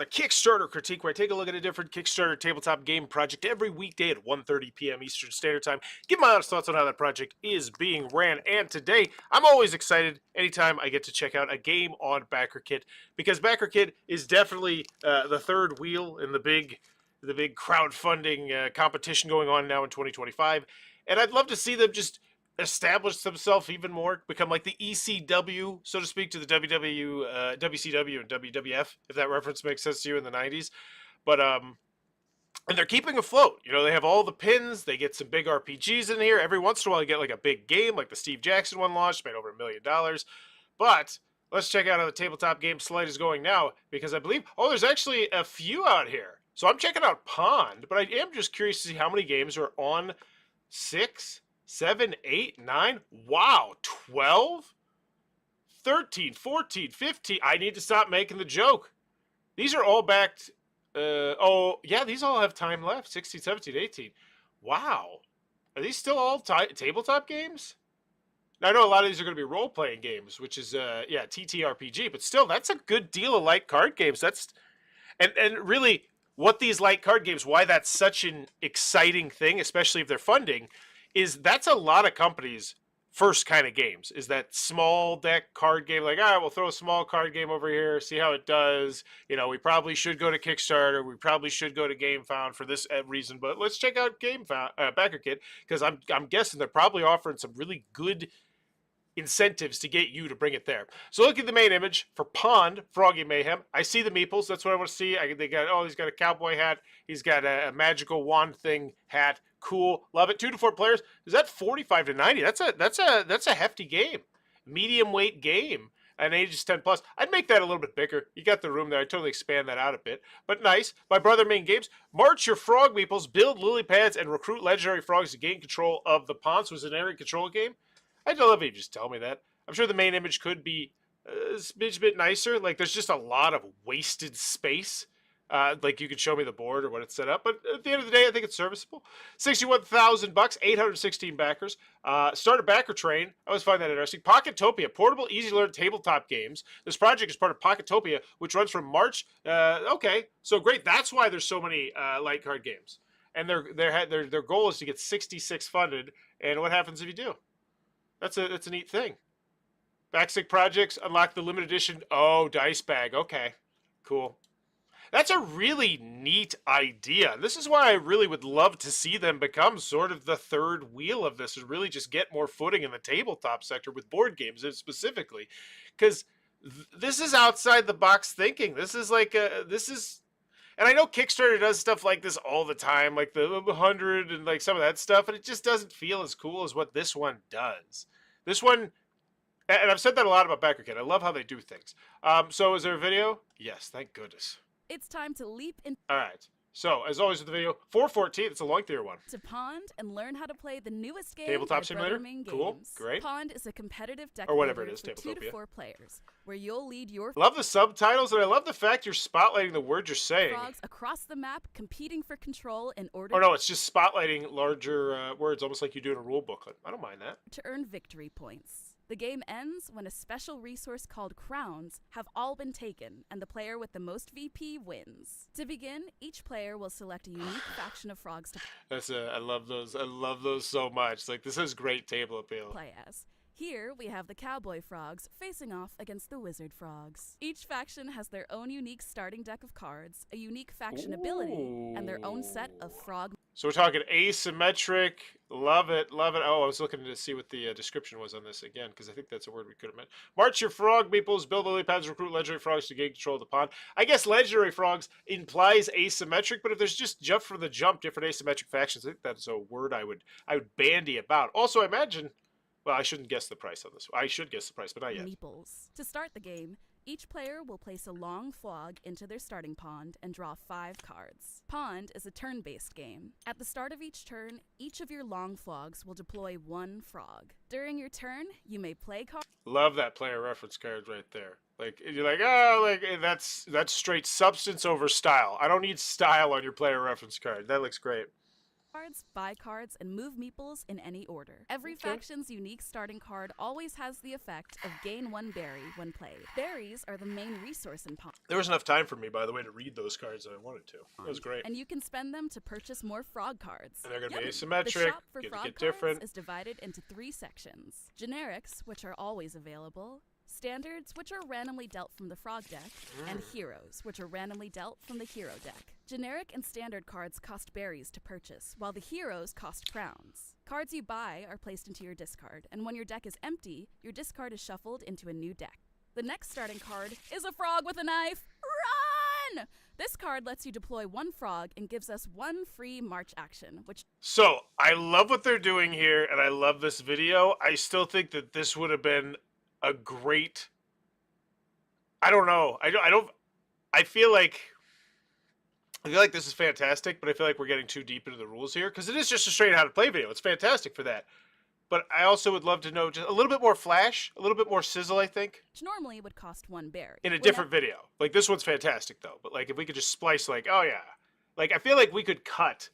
a Kickstarter critique where I take a look at a different Kickstarter tabletop game project every weekday at 1:30 p.m. Eastern Standard Time. Give my honest thoughts on how that project is being ran. And today, I'm always excited anytime I get to check out a game on Backerkit, because Backerkit is definitely the third wheel in the big crowdfunding competition going on now in 2025. And I'd love to see them just establish themselves even more, become like the ECW, so to speak, to the WCW and WWF, if that reference makes sense to you in the 90s. But and they're keeping afloat. You know, they have all the pins. They get some big RPGs in here. Every once in a while, you get like a big game, like the Steve Jackson one launched, made over $1 million. But let's check out how the tabletop game slate is going now, because I believe, there's actually a few out here. So I'm checking out Pond, but I am just curious to see how many games are on 6, 7, 8, 9. Wow, 12, 13, 14, 15. I need to stop making the joke. These are all backed. Yeah, these all have time left. 16, 17, 18. Wow. Are these still all tabletop games? Now, I know a lot of these are going to be role-playing games, which is, TTRPG, but still, that's a good deal of light card games. And really, what these light card games, why that's such an exciting thing, especially if they're funding, is that's a lot of companies' first kind of games, is that small deck card game, like, we'll throw a small card game over here, see how it does. You know, we probably should go to Kickstarter, we probably should go to GameFound for this reason, but let's check out Backerkit, because I'm guessing they're probably offering some really good incentives to get you to bring it there. So look at the main image for Pond, Froggy Mayhem. I see the meeples. That's what I want to see. He's got a cowboy hat. He's got a magical wand thing hat. Cool. Love it. 2 to 4 players. Is that 45 to 90? That's a hefty game. Medium weight game. And ages 10 plus. I'd make that a little bit bigger. You got the room there. I'd totally expand that out a bit. But nice. My brother main games. March your frog meeples, build lily pads, and recruit legendary frogs to gain control of the pond. So it's an area control game. I'd love if you just tell me that. I'm sure the main image could be a smidge bit nicer. Like, there's just a lot of wasted space. Like, you could show me the board or what it's set up. But at the end of the day, I think it's serviceable. $61,000, 816 backers. Start a backer train. I always find that interesting. Pockettopia, portable, easy-to-learn tabletop games. This project is part of Pockettopia, which runs from March. Okay, so great. That's why there's so many light card games. And their goal is to get 66 funded. And what happens if you do? That's a neat thing. Backstick projects unlock the limited edition. Oh, dice bag. Okay, cool. That's a really neat idea. This is why I really would love to see them become sort of the third wheel of this, and really just get more footing in the tabletop sector with board games specifically, because this is outside the box thinking. This is like and I know Kickstarter does stuff like this all the time, like the 100 and like some of that stuff, and it just doesn't feel as cool as what this one does. This one, and I've said that a lot about Backerkit. I love how they do things. So is there a video? Yes, thank goodness. It's time to leap in. All right. So, as always with the video, 414, it's a lengthier one. To Pond and learn how to play the newest game. Tabletop Simulator? Cool, great. Pond is a competitive deck or whatever it is, for 2 to 4 players, where you'll lead your. Love the subtitles, and I love the fact you're spotlighting the words you're saying. Frogs across the map, competing for control in order. Oh no, it's just spotlighting larger words, almost like you do in a rule booklet. I don't mind that. To earn victory points. The game ends when a special resource called crowns have all been taken, and the player with the most VP wins. To begin, each player will select a unique faction of frogs to I love those. I love those so much. Like, this has great table appeal. Play as. Here, we have the cowboy frogs facing off against the wizard frogs. Each faction has their own unique starting deck of cards, a unique faction ability, and their own set of frog. So we're talking asymmetric. Love it, love it. Oh, I was looking to see what the description was on this again, because I think that's a word we could have meant. March your frog meeples, build lily pads, recruit legendary frogs to gain control of the pond. I guess legendary frogs implies asymmetric, but if there's just jump for the jump, different asymmetric factions, I think that's a word I would bandy about. Also, I imagine. Well, I shouldn't guess the price on this. I should guess the price, but not yet. Meeples. To start the game, each player will place a long frog into their starting pond and draw 5 cards. Pond is a turn-based game. At the start of each turn, each of your long frogs will deploy 1 frog. During your turn, you may play cards. Love that player reference card right there. Like, you're like, oh, like that's straight substance over style. I don't need style on your player reference card. That looks great. cards, buy cards, and move meeples in any order. Every faction's unique starting card always has the effect of gain 1 berry when played. Berries are the main resource in Pond. There was enough time for me, by the way, to read those cards that I wanted to. That was great. And you can spend them to purchase more frog cards. And they're going to be The asymmetric, shop for going to frog get cards different. is divided into 3 sections. Generics, which are always available. Standards, which are randomly dealt from the frog deck, and heroes, which are randomly dealt from the hero deck. Generic and standard cards cost berries to purchase, while the heroes cost crowns. Cards you buy are placed into your discard, and when your deck is empty, your discard is shuffled into a new deck. The next starting card is a frog with a knife. Run! This card lets you deploy 1 frog and gives us 1 free march action, which... So, I love what they're doing here, and I love this video. I still think that this would have been a great, I don't know. I feel like this is fantastic, but I feel like we're getting too deep into the rules here because it is just a straight how to play video. It's fantastic for that. But I also would love to know just a little bit more flash, a little bit more sizzle, I think. Which normally would cost 1 berry. In a different video. Like this one's fantastic though. But like if we could just splice like, oh yeah. Like I feel like we could cut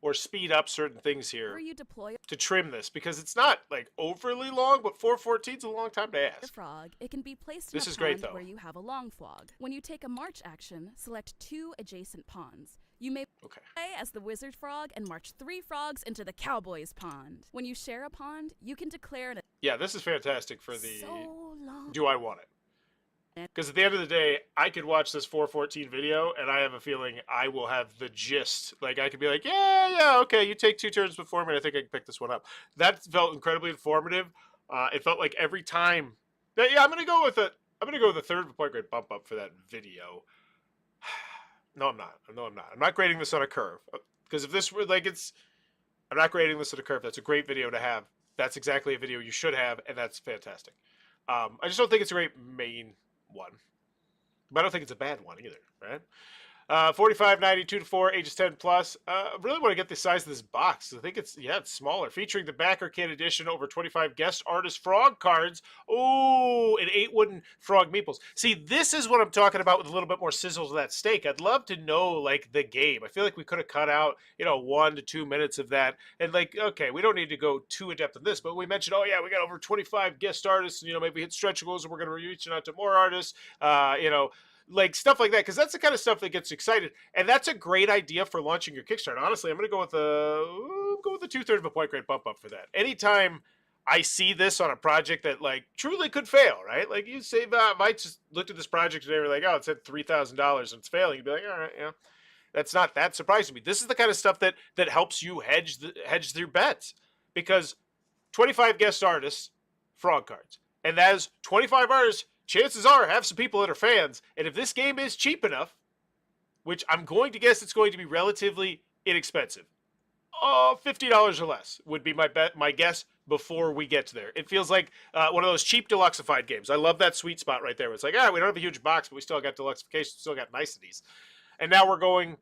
or speed up certain things here you deploy to trim this because it's not like overly long, but 414 is a long time to a ask. frog. It can be placed This in a is pond great, though. where you have a long flog. When you take a march action, select 2 adjacent ponds. You may play as the wizard frog and march 3 frogs into the cowboy's pond. When you share a pond, you can declare an... Yeah, this is fantastic for the So long. do I want it? Because at the end of the day, I could watch this 414 video, and I have a feeling I will have the gist. Like, I could be like, yeah, okay, you take 2 turns before me, and I think I can pick this one up. That felt incredibly informative. It felt like every time... Yeah, I'm going to go with a third point grade bump up for that video. No, I'm not. I'm not grading this on a curve. Because if this were, like, I'm not grading this on a curve. That's a great video to have. That's exactly a video you should have, and that's fantastic. I just don't think it's a great main one. But I don't think it's a bad one either, right? 45, 90, 2 to 4, ages 10 plus. I really want to get the size of this box. I think it's smaller. Featuring the Backerkit edition, over 25 guest artist frog cards. Oh, and 8 wooden frog meeples. See, this is what I'm talking about with a little bit more sizzle to that steak. I'd love to know, like, the game. I feel like we could have cut out, 1 to 2 minutes of that. And, like, okay, we don't need to go too in-depth on this, but we mentioned, oh, yeah, we got over 25 guest artists, and, maybe hit stretch goals, and we're going to be reaching out to more artists, like stuff like that, because that's the kind of stuff that gets excited, and that's a great idea for launching your Kickstarter. Honestly, I'm going to go with a 2/3 of a point grade bump up for that. Anytime I see this on a project that like truly could fail, right? Like you say, I just looked at this project today, we're like, oh, it's at $3,000 and it's failing. You'd be like, all right, yeah, that's not that surprising to me. This is the kind of stuff that helps you hedge your bets, because 25 guest artists, frog cards, and as 25 artists, chances are have some people that are fans, and if this game is cheap enough, which I'm going to guess it's going to be relatively inexpensive, $50 or less would be my guess before we get to there. It feels like one of those cheap deluxeified games. I love that sweet spot right there. It's like, we don't have a huge box, but we still got deluxeification, still got niceties. And now we're going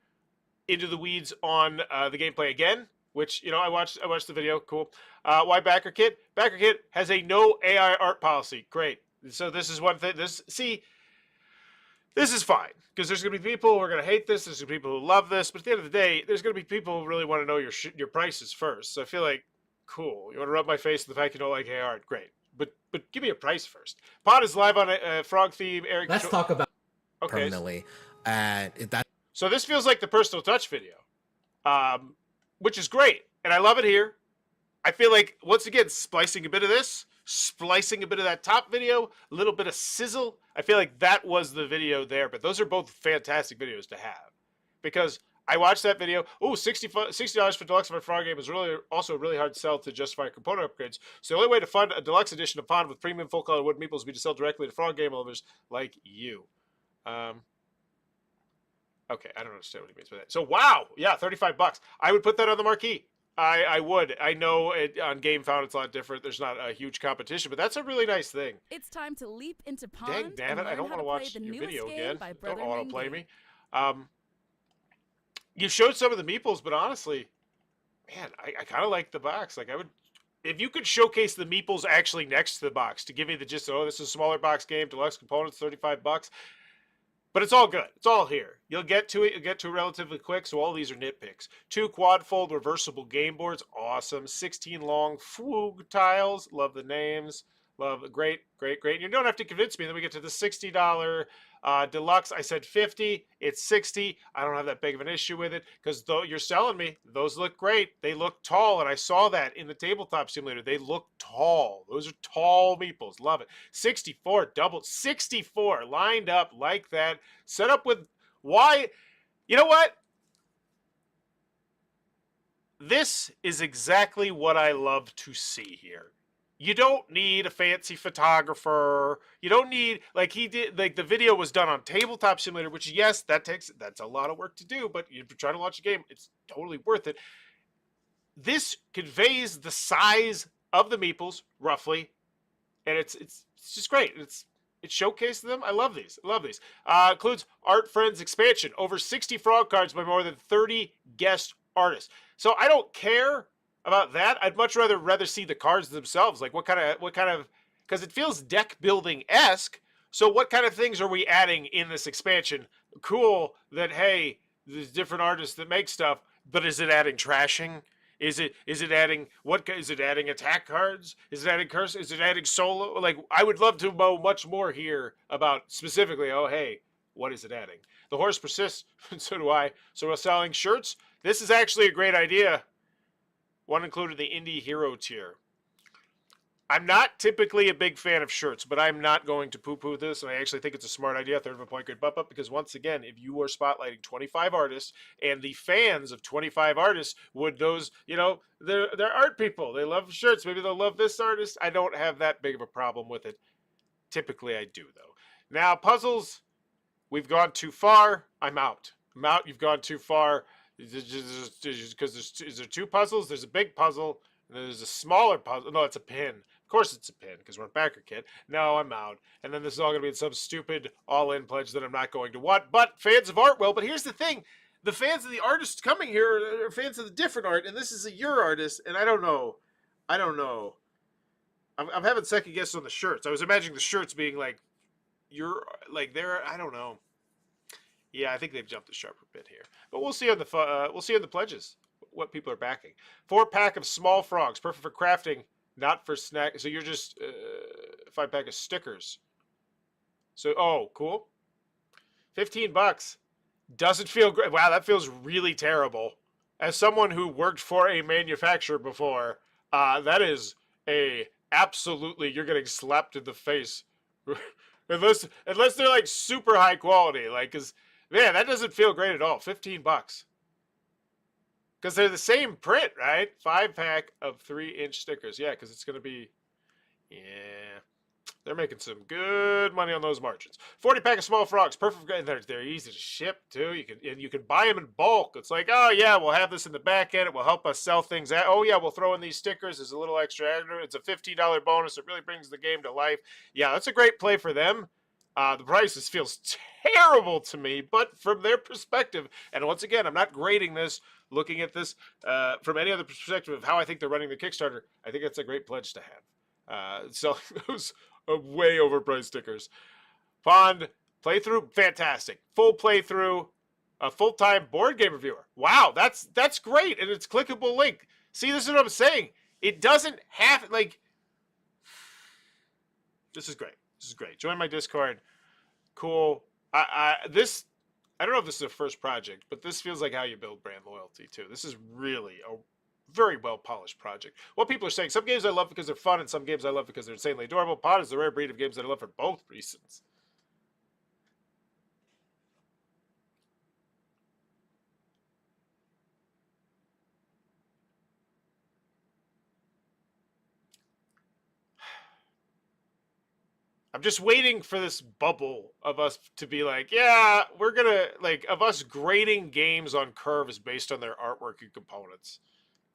into the weeds on the gameplay again, which, I watched the video. Cool. Why Backerkit? Backerkit has a no AI art policy. Great. So this is one thing. This is fine, because there's going to be people who are going to hate this. There's going to be people who love this. But at the end of the day, there's going to be people who really want to know your prices first. So I feel like, cool. You want to rub my face with the fact you don't like AI art? Great. But give me a price first. Pod is live on a frog theme. Eric, let's talk about permanently. So this feels like the personal touch video, which is great. And I love it here. I feel like, once again, splicing a bit of this, splicing a bit of that top video, a little bit of sizzle. I feel like that was the video there, but those are both fantastic videos to have, because I watched that video. Oh, $60 for deluxe of a frog game is also really hard to sell to justify component upgrades. So the only way to fund a deluxe edition of Pond with premium full color wood meeples would be to sell directly to frog game lovers like you. Okay, I don't understand what he means by that. So wow, yeah, $35. I would put that on the marquee. I would. I know on GameFound it's a lot different. There's not a huge competition, but that's a really nice thing. It's time to leap into Pond. Dang, damn it! I don't want to watch your video again. Don't want to play me. You showed some of the meeples, but honestly, man, I kind of like the box. Like, I would, if you could showcase the meeples actually next to the box to give me the gist of, oh, this is a smaller box game, deluxe components, $35. But it's all good. It's all here. You'll get to it. You'll get to it relatively quick. So all these are nitpicks. 2 quad-fold reversible game boards. Awesome. 16 long Fugue tiles. Love the names. Love. Great, great, great. You don't have to convince me. Then we get to the $60 deluxe. I said 50. It's 60. I don't have that big of an issue with it because though you're selling me, those look great. They look tall, and I saw that in the tabletop simulator. They look tall. Those are tall meeples. Love it. 64 double 64 lined up like that. Set up with why? You know what? This is exactly what I love to see here. You don't need a fancy photographer. You don't need, like he did, like the video was done on Tabletop Simulator, which yes, that's a lot of work to do, but you're trying to launch a game, it's totally worth it. This conveys the size of the meeples, roughly, and it's just great. It showcases them. I love these. I love these. Includes Art Friends expansion, over 60 frog cards by more than 30 guest artists. So I don't care about that. I'd much rather see the cards themselves. Like what kind of, because it feels deck building-esque. So what kind of things are we adding in this expansion? Cool that, hey, there's different artists that make stuff, but is it adding trashing? Is it adding is it adding attack cards? Is it adding curse? Is it adding solo? Like I would love to know much more here about specifically, oh hey, what is it adding? The horse persists, so do I. So we're selling shirts. This is actually a great idea. One included the indie hero tier. I'm not typically a big fan of shirts, but I'm not going to poo-poo this, and I actually think it's a smart idea, third of a point grade bump up, because once again, if you are spotlighting 25 artists, and the fans of 25 artists would those, you know, they're art people. They love shirts. Maybe they'll love this artist. I don't have that big of a problem with it. Typically, I do, though. Now, puzzles, we've gone too far. I'm out. I'm out. You've gone too far. Because is there 2 puzzles? There's a big puzzle, and there's a smaller puzzle. No, it's a pin. Of course it's a pin, because we're in Backerkit. No, I'm out. And then this is all going to be in some stupid all-in pledge that I'm not going to want. But fans of art will. But here's the thing. The fans of the artists coming here are fans of the different art, and this is a your artist, and I don't know. I don't know. I'm having second guess on the shirts. I was imagining the shirts being like, they're, I don't know. Yeah, I think they've jumped the sharp a bit here, but we'll see on the pledges what people are backing. 4-pack of small frogs, perfect for crafting, not for snack. So you're just 5-pack of stickers. So oh, cool. $15 doesn't feel great. Wow, that feels really terrible. As someone who worked for a manufacturer before, that is a absolutely you're getting slapped in the face, unless they're like super high quality, like because. Man, that doesn't feel great at all. $15. Because they're the same print, right? 5-pack of 3-inch stickers. Yeah, because it's going to be... Yeah. They're making some good money on those margins. 40-pack of small frogs. Perfect. And they're easy to ship, too. You can buy them in bulk. It's like, oh, yeah, we'll have this in the back end. It will help us sell things out. Oh, yeah, we'll throw in these stickers. There's a little extra. It's a $15 bonus. It really brings the game to life. Yeah, that's a great play for them. The prices feels terrible to me, but from their perspective, and once again, I'm not grading this, looking at this from any other perspective of how I think they're running the Kickstarter, I think that's a great pledge to have. Selling those way overpriced stickers. Pond, playthrough, fantastic. Full playthrough, a full-time board game reviewer. Wow, that's great, and it's clickable link. See, this is what I'm saying. It doesn't have, like, this is great. This is great. Join my Discord. Cool. I don't know if this is a first project, but this feels like how you build brand loyalty too. This is really a very well polished project. What people are saying, some games I love because they're fun, and some games I love because they're insanely adorable. Pod is the rare breed of games that I love for both reasons. I'm just waiting for this bubble of us to be like, yeah, we're gonna, like, of us grading games on curves based on their artwork and components.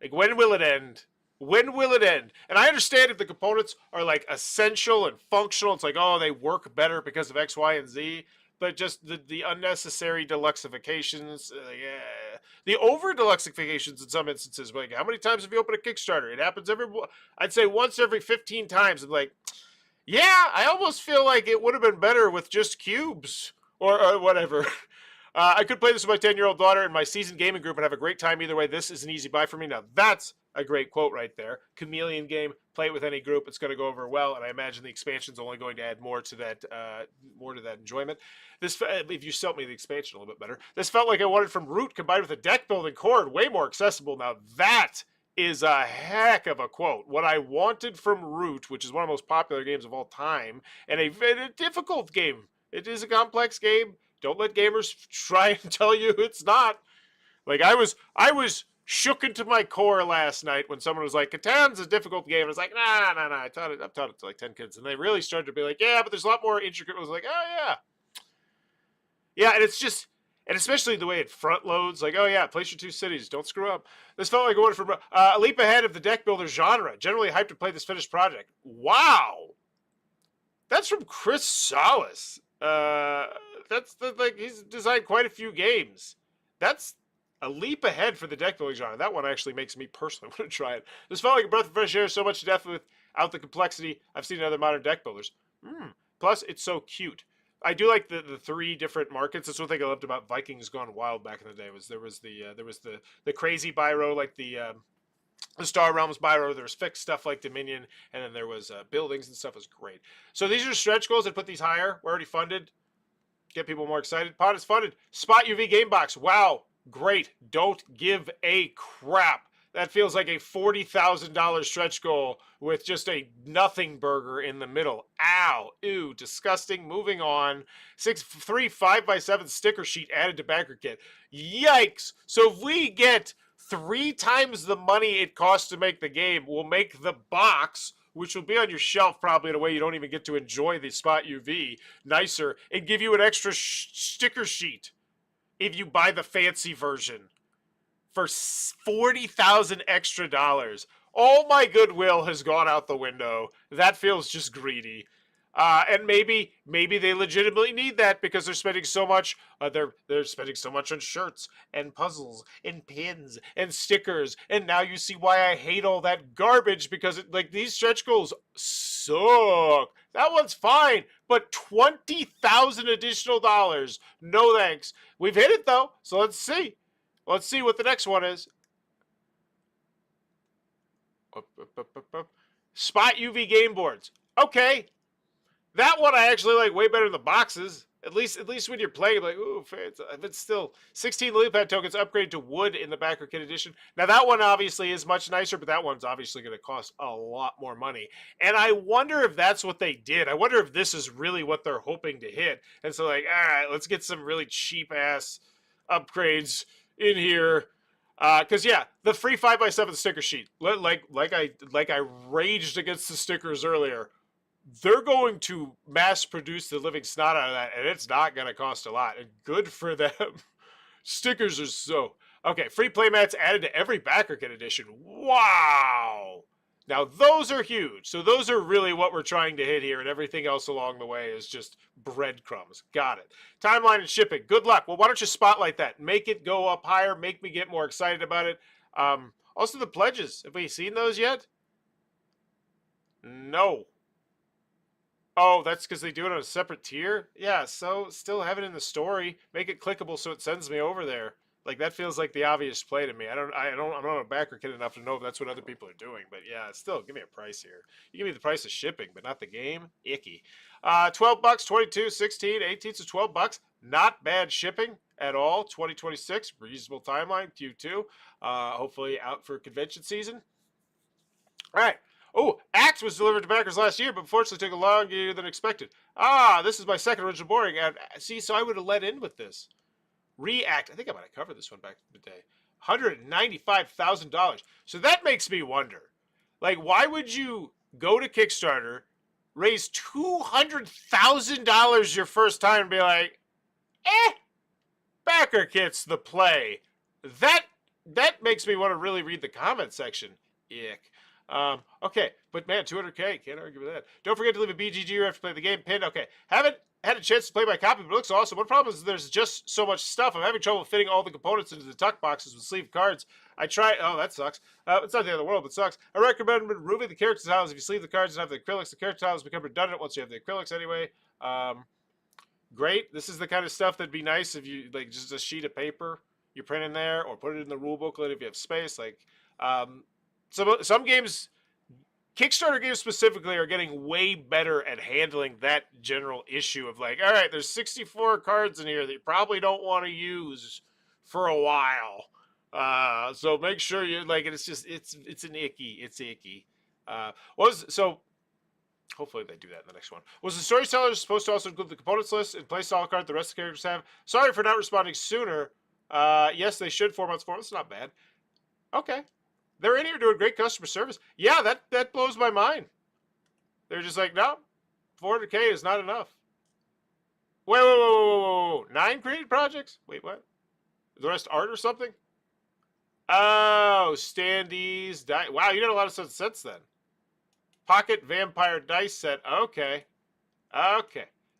Like, when will it end? When will it end? And I understand if the components are, like, essential and functional. It's like, oh, they work better because of X, Y, and Z. But just the unnecessary deluxifications, yeah. The over deluxifications in some instances. Like, how many times have you opened a Kickstarter? It happens I'd say once every 15 times. I'm like, yeah, I almost feel like it would have been better with just cubes or whatever. I could play this with my 10-year-old daughter in my seasoned gaming group and have a great time either way. This is an easy buy for me. Now, that's a great quote right there. Chameleon game, play it with any group. It's going to go over well, and I imagine the expansion is only going to add more to that enjoyment. This, if you sell me the expansion a little bit better, this felt like I wanted from Root combined with a deck building core, way more accessible. Now, that is a heck of a quote. What I wanted from Root, which is one of the most popular games of all time, and a difficult game. It is a complex game. Don't let gamers try and tell you it's not. Like, I was shook into my core last night when someone was like, Catan's a difficult game. I was like, nah. I've taught it to like 10 kids. And they really started to be like, yeah, but there's a lot more intricate. I was like, oh, yeah. Yeah, and it's just, and especially the way it front loads, like, oh, yeah, place your 2 cities. Don't screw up. This felt like I wanted from a leap ahead of the deck builder genre. Generally hyped to play this finished project. Wow. That's from Chris Salas. Like, he's designed quite a few games. That's a leap ahead for the deck building genre. That one actually makes me personally want to try it. This felt like a breath of fresh air, so much depth without the complexity I've seen in other modern deck builders. Plus, it's so cute. I do like the 3 different markets. That's one thing I loved about Vikings Gone Wild back in the day. Was there was the crazy Biro, like the Star Realms Biro. There was fixed stuff like Dominion, and then there was buildings and stuff. It was great. So these are stretch goals. I'd put these higher. We're already funded. Get people more excited. Pod is funded. Spot UV Game Box. Wow. Great. Don't give a crap. That feels like a $40,000 stretch goal with just a nothing burger in the middle. Ow. Ew. Disgusting. Moving on. 3 5x7 sticker sheet added to Backerkit. Yikes. So if we get 3 times the money it costs to make the game, we'll make the box, which will be on your shelf probably in a way you don't even get to enjoy the Spot UV, nicer, and give you an extra sticker sheet if you buy the fancy version for $40,000 extra dollars. All my goodwill has gone out the window. That feels just greedy. And maybe they legitimately need that because they're spending so much. They're spending so much on shirts and puzzles and pins and stickers. And now you see why I hate all that garbage, because like these stretch goals suck. That one's fine, but $20,000 additional dollars. No thanks. We've hit it though, so let's see. Let's see what the next one is. Spot UV game boards. Okay. That one I actually like way better than the boxes. At least when you're playing, like, ooh, it's still 16 lily pad tokens upgraded to wood in the Backerkit edition. Now that one obviously is much nicer, but that one's obviously going to cost a lot more money. And I wonder if that's what they did. I wonder if this is really what they're hoping to hit. And so like, all right, let's get some really cheap ass upgrades in here. Cause yeah, the free 5x7 sticker sheet, like I raged against the stickers earlier. They're going to mass produce the living snot out of that, and it's not going to cost a lot. And good for them. Stickers are so... Okay, free playmats added to every Backerkit edition. Wow! Now, those are huge. So those are really what we're trying to hit here, and everything else along the way is just breadcrumbs. Got it. Timeline and shipping. Good luck. Well, why don't you spotlight that? Make it go up higher. Make me get more excited about it. Also, the pledges. Have we seen those yet? No. Oh, that's because they do it on a separate tier? Yeah, so still have it in the story. Make it clickable so it sends me over there. Like, that feels like the obvious play to me. I'm not a Backerkit enough to know if that's what other people are doing. But yeah, still, give me a price here. You give me the price of shipping, but not the game? Icky. $12, 22, 16, 18, so $12. Not bad shipping at all. 2026, reasonable timeline, Q2. Hopefully out for convention season. All right. Oh, Axe was delivered to backers last year, but unfortunately took a longer year than expected. This is my second original boarding. See, so I would have let in with this. React. I think I might have covered this one back in the day. $195,000. So that makes me wonder. Like, why would you go to Kickstarter, raise $200,000 your first time and be like, Backerkit's the play. That makes me want to really read the comment section. Ick. Okay, but man, 200K, can't argue with that. Don't forget to leave a BGG after play the game pinned. Okay, haven't had a chance to play my copy, but it looks awesome. One problem is there's just so much stuff. I'm having trouble fitting all the components into the tuck boxes with sleeve cards. I tried, oh, that sucks. It's not the end of the world, but it sucks. I recommend removing the character tiles. If you sleeve the cards and have the acrylics, the character tiles become redundant once you have the acrylics anyway. great. This is the kind of stuff that'd be nice if you like just a sheet of paper you print in there, or put it in the rule booklet if you have space. Like some games, Kickstarter games specifically, are getting way better at handling that general issue of like, all right, there's 64 cards in here that you probably don't want to use for a while. So make sure you like it. It's just it's icky. So hopefully they do that in the next one. Was the storyteller supposed to also include the components list and playstyle card the rest of the characters have? Sorry for not responding sooner. Yes, they should. 4 months. It's not bad. Okay. They're in here doing great customer service. Yeah, that blows my mind. They're just like, no, 400K is not enough. Whoa. 9 created projects? Wait, what? The rest art or something? Oh, standees. Wow, you got a lot of stuff since then. Pocket Vampire Dice Set. Okay.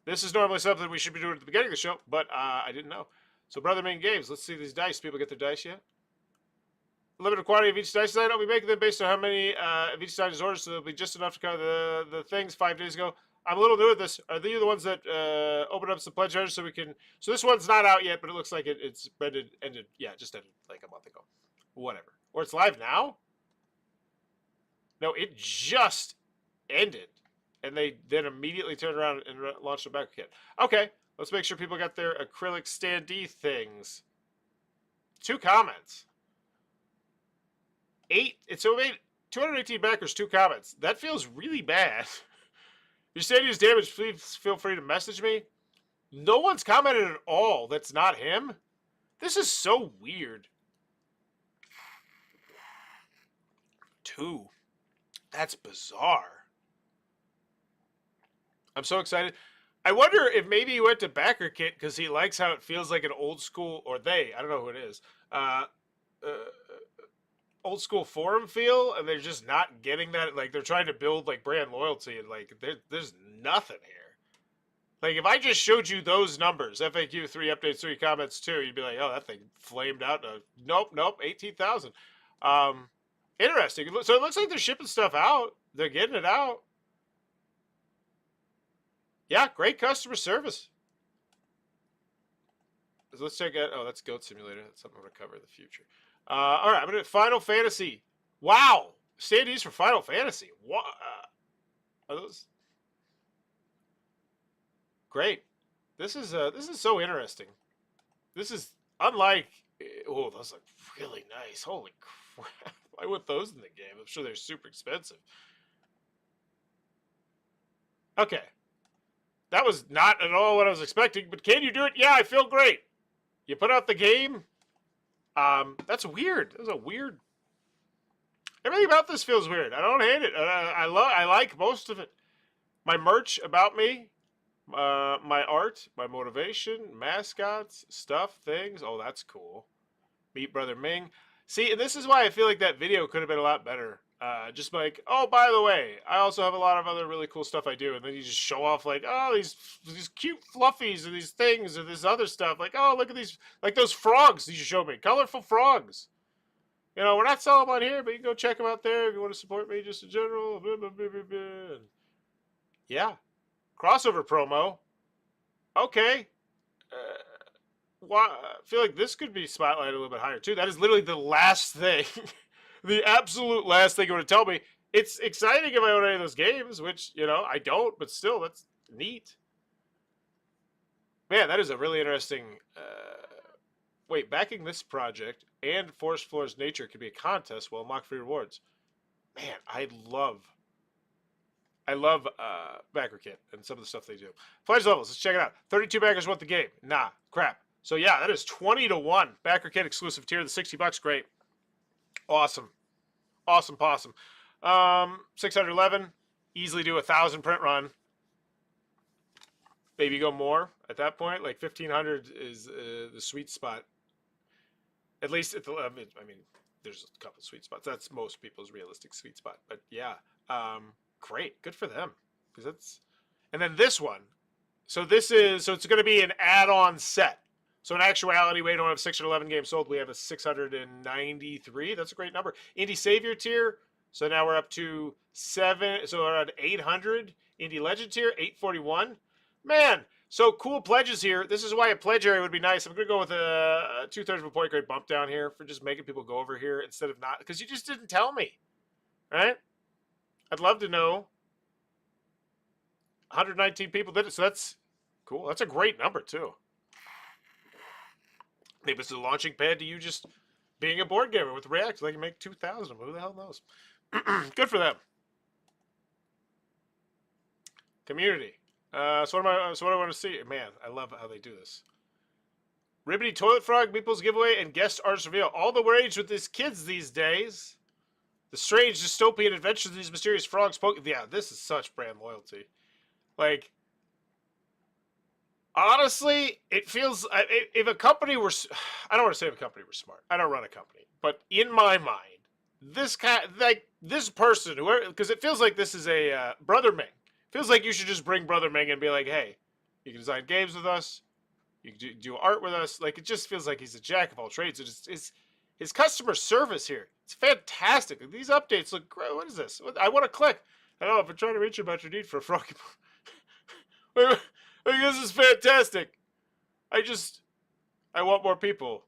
This is normally something we should be doing at the beginning of the show, but I didn't know. So, Brother Main Games. Let's see these dice. People get their dice yet? Limited quantity of each dice design. I'll be making them based on how many of each design is ordered, so there'll be just enough to cover the things 5 days ago. I'm a little new at this. Are these the ones that open up some pledge orders so we can... So this one's not out yet, but it looks like it's ended. Yeah, it just ended like a month ago. Whatever. Or it's live now? No, it just ended. And they then immediately turned around and launched a Backerkit. Okay, let's make sure people got their acrylic standee things. 2 comments. So we made 218 backers, 2 comments. That feels really bad. If your standee is damaged, please feel free to message me. No one's commented at all that's not him. This is so weird. 2. That's bizarre. I'm so excited. I wonder if maybe he went to Backerkit because he likes how it feels like an old school, or I don't know who it is, old school forum feel, and they're just not getting that. Like, they're trying to build like brand loyalty, and like there's nothing here. Like, if I just showed you those numbers, FAQ 3 updates 3 comments 2, you'd be like, oh, that thing flamed out. Nope, 18,000. Interesting. So it looks like they're shipping stuff out. They're getting it out. Yeah, great customer service. So let's check out. Oh, that's Goat Simulator. That's something I'm going to cover in the future. All right, I'm going to Final Fantasy. Wow, standees for Final Fantasy. What are those? Great. This is so interesting. This is unlike. Oh, those look really nice. Holy crap! Why would those in the game? I'm sure they're super expensive. Okay. That was not at all what I was expecting, but can you do it? Yeah, I feel great. You put out the game. That's weird. That's a weird. Everything about this feels weird. I don't hate it. I like most of it. My merch about me, my art, my motivation, mascots, stuff, things. Oh, that's cool. Meet Brother Ming. See, and this is why I feel like that video could have been a lot better. Just like, oh, by the way, I also have a lot of other really cool stuff I do, and then you just show off like, oh, these cute fluffies or these things or this other stuff. Like, oh, look at these, like those frogs you showed me, colorful frogs. You know, we're not selling them on here, but you can go check them out there if you want to support me just in general. Blah, blah, blah, blah, blah. Yeah, crossover promo. Okay. I feel like this could be spotlighted a little bit higher too. That is literally the last thing. The absolute last thing you want to tell me. It's exciting if I own any of those games, which, you know, I don't, but still, that's neat. Man, that is a really interesting... Wait, backing this project and Forest Floors Nature can be a contest will unlock free rewards. Man, I love Backerkit and some of the stuff they do. Pledge levels, let's check it out. 32 backers want the game. Nah, crap. So yeah, that is 20-1. Backerkit exclusive tier, the $60, great. Awesome. Awesome possum. 611. Easily do 1,000 print run. Maybe go more at that point. Like 1,500 is the sweet spot. At least, I mean, there's a couple sweet spots. That's most people's realistic sweet spot. But yeah, great. Good for them. Because that's, and then this one. So it's going to be an add-on set. So in actuality, we don't have 611 games sold. We have a 693. That's a great number. Indie Savior tier. So now we're up to 7. So we're at 800. Indie Legend tier, 841. Man, So cool pledges here. This is why a pledge area would be nice. I'm going to go with a 2/3 of a point grade bump down here for just making people go over here instead of not. Because you just didn't tell me. Right? I'd love to know. 119 people did it. So that's cool. That's a great number, too. Maybe this is a launching pad to you just being a board gamer with React. They can make 2,000. Who the hell knows? Good for them. Community. So what do I want to see? Man, I love how they do this. Ribbity Toilet Frog, Meeples giveaway, and guest artist reveal. All the rage with these kids these days. The strange dystopian adventures of these mysterious frogs. Yeah, this is such brand loyalty. Like, honestly, it feels if a company were. I don't want to say if a company were smart. I don't run a company, but in my mind, this person, whoever, because it feels like this is a Brother Ming. Feels like you should just bring Brother Ming and be like, hey, you can design games with us. You can do art with us. Like, it just feels like he's a jack of all trades. It's his customer service here. It's fantastic. These updates look great. What is this? I want to click. I don't know. I've been trying to reach you about your need for a Froggy. This is fantastic. I want more people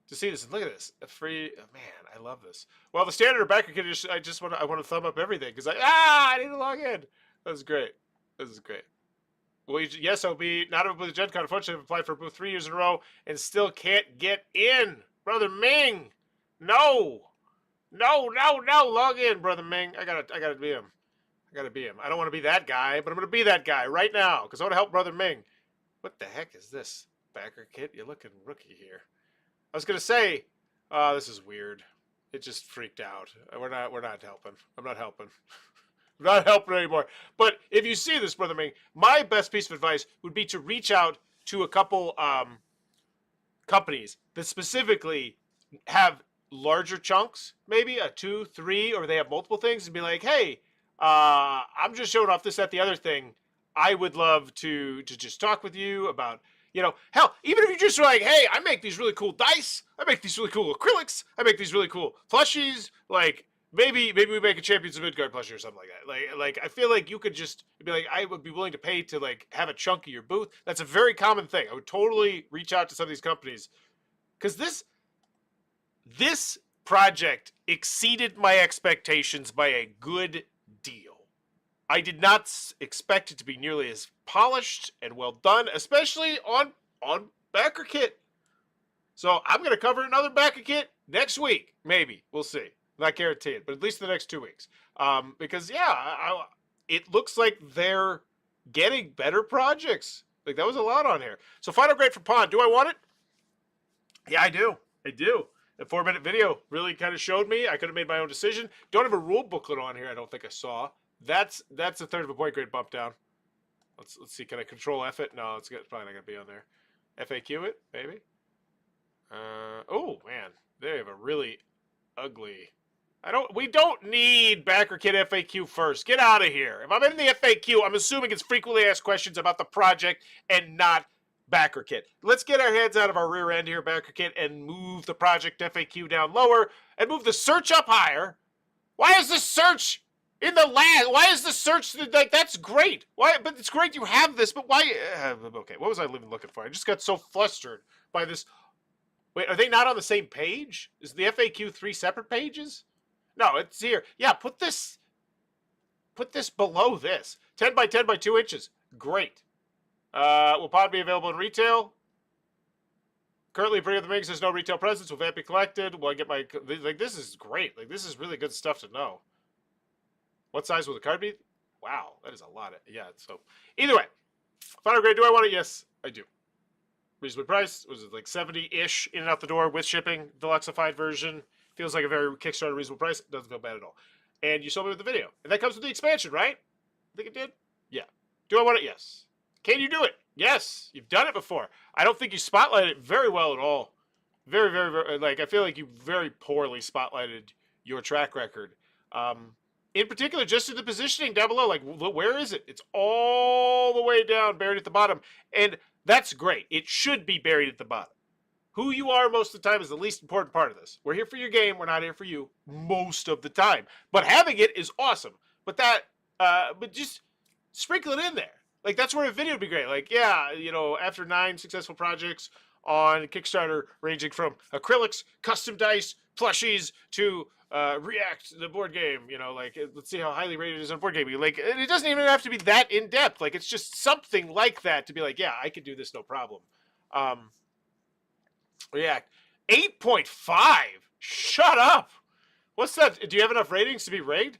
to see this. And look at this. A free, man, I love this. Well, the standard or Backerkit edition, I want to thumb up everything because I need to log in. That's great. This is great. Well, yes, OB, not able to Gen Con. Unfortunately, I've applied for booth 3 years in a row and still can't get in. Brother Ming. No. Log in, Brother Ming. I gotta be him. I don't want to be that guy, but I'm gonna be that guy right now because I want to help Brother Ming. What the heck is this? Backerkit? You're looking rookie here. I was gonna say, this is weird. It just freaked out. We're not helping. I'm not helping. I'm not helping anymore. But if you see this, Brother Ming, my best piece of advice would be to reach out to a couple companies that specifically have larger chunks, maybe a 2, 3, or they have multiple things, and be like, hey, I'm just showing off this, that, the other thing. I would love to just talk with you about, hell, even if you just like, hey, I make these really cool dice, I make these really cool acrylics, I make these really cool plushies, like, maybe we make a Champions of Midgard plushie or something like that. Like I feel like you could just be like, I would be willing to pay to like have a chunk of your booth. That's a very common thing. I would totally reach out to some of these companies because this project exceeded my expectations by a good deal. I did not expect it to be nearly as polished and well done, especially on Backerkit. So I'm going to cover another Backerkit next week. Maybe. We'll see. Not guaranteed, but at least the next 2 weeks. Because, yeah, it looks like they're getting better projects. Like, that was a lot on here. So, final grade for Pond. Do I want it? Yeah, I do. The 4-minute video really kind of showed me. I could have made my own decision. Don't have a rule booklet on here. I don't think I saw. That's a 1/3 of a point grade bump down. Let's see. Can I control F it? No, it's probably not going to be on there. FAQ it, maybe. Oh, man. They have a really ugly... We don't need Backerkit FAQ first. Get out of here. If I'm in the FAQ, I'm assuming it's frequently asked questions about the project and not Backerkit. Let's get our heads out of our rear end here, Backerkit, and move the project FAQ down lower and move the search up higher. Why is the search in the last? Why is the search like that's great? Why? But it's great you have this. But why? Okay, what was I even looking for? I just got so flustered by this. Wait, are they not on the same page? Is the FAQ 3 separate pages? No, it's here. Yeah, put this below this. 10 by 10 by 2 inches. Great. Will Pod be available in retail? Currently, Bring Up the Ming says no retail presence. Will that be collected? Will I get my... Like, this is great. Like, this is really good stuff to know. What size will the card be? Wow, that is a lot. Yeah, so... Either way. Final grade, do I want it? Yes, I do. Reasonably priced. Was it like 70-ish in and out the door with shipping? Deluxeified version. Feels like a very Kickstarter reasonable price. Doesn't feel bad at all. And you sold me with the video. And that comes with the expansion, right? I think it did? Yeah. Do I want it? Yes. Can you do it? Yes. You've done it before. I don't think you spotlighted it very well at all. Very, very, very, like, I feel like you very poorly spotlighted your track record. In particular, just in the positioning down below, like, where is it? It's all the way down, buried at the bottom. And that's great. It should be buried at the bottom. Who you are most of the time is the least important part of this. We're here for your game. We're not here for you most of the time. But having it is awesome. But but just sprinkle it in there. Like, that's where a video would be great. Like, yeah, you know, after 9 successful projects on Kickstarter, ranging from acrylics, custom dice, plushies, to React, the board game, you know, like, let's see how highly rated it is on board game. Like, it doesn't even have to be that in-depth. Like, it's just something like that to be like, yeah, I could do this no problem. React. 8.5? Shut up! What's that? Do you have enough ratings to be rigged?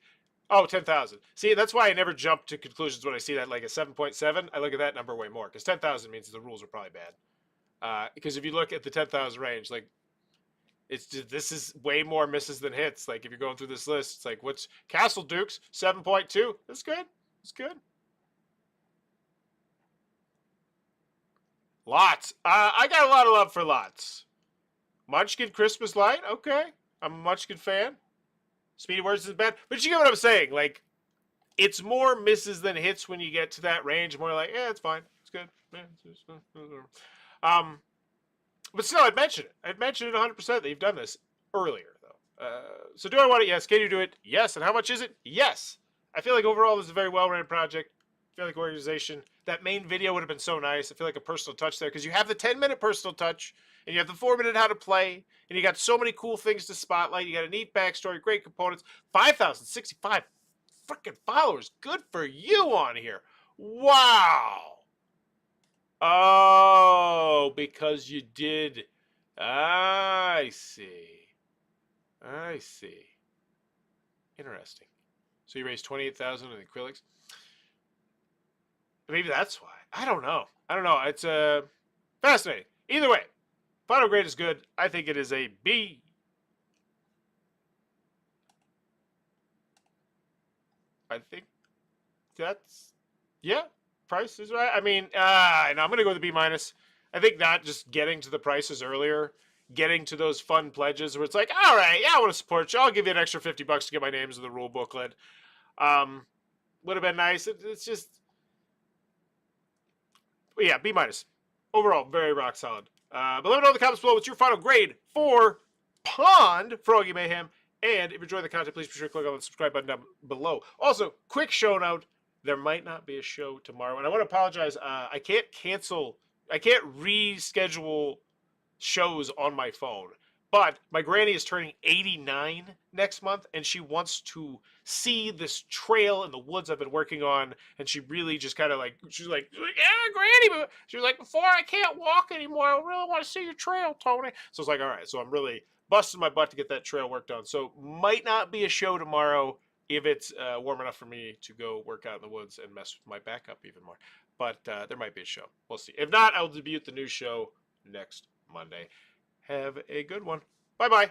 Oh, 10,000. See, that's why I never jump to conclusions when I see that, like a 7.7. I look at that number way more, because 10,000 means the rules are probably bad. Because if you look at the 10,000 range, like, it's just, this is way more misses than hits. Like, if you're going through this list, it's like, what's Castle Dukes? 7.2. That's good. That's good. Lots. I got a lot of love for Lots. Munchkin Christmas Light. Okay. I'm a Munchkin fan. Speedy Words is bad. But you get what I'm saying. Like, it's more misses than hits when you get to that range. More like, yeah, it's fine. It's good. But still, I'd mention it. I'd mention it 100% that you've done this earlier, though. So do I want it? Yes. Can you do it? Yes. And how much is it? Yes. I feel like overall this is a very well-run project. I feel like organization. That main video would have been so nice. I feel like a personal touch there because you have the 10-minute personal touch and you have the 4-minute how to play and you got so many cool things to spotlight. You got a neat backstory, great components. 5,065 freaking followers. Good for you on here. Wow. Oh, because you did. I see. I see. Interesting. So you raised 28,000 on the acrylics. Maybe that's why. I don't know. I don't know. It's fascinating. Either way, final grade is good. I think it is a B. I think that's, yeah, price is right. I mean, no, I'm going to go with the B minus. I think not just getting to the prices earlier, getting to those fun pledges where it's like, all right, yeah, I want to support you. I'll give you an extra $50 to get my names in the rule booklet. Would have been nice. It's just, yeah, B minus. Overall, very rock solid. But let me know in the comments below what's your final grade for Pond Froggy Mayhem. And if you enjoy the content, please be sure to click on the subscribe button down below. Also, quick show note, there might not be a show tomorrow. And I want to apologize. I can't reschedule shows on my phone. But my granny is turning 89 next month, and she wants to see this trail in the woods I've been working on. And she really just kind of like, she's like, yeah, Granny. But she was like, before I can't walk anymore, I really want to see your trail, Tony. So it's like, all right. So I'm really busting my butt to get that trail work done. So might not be a show tomorrow if it's warm enough for me to go work out in the woods and mess with my back up even more. But there might be a show. We'll see. If not, I'll debut the new show next Monday. Have a good one. Bye-bye.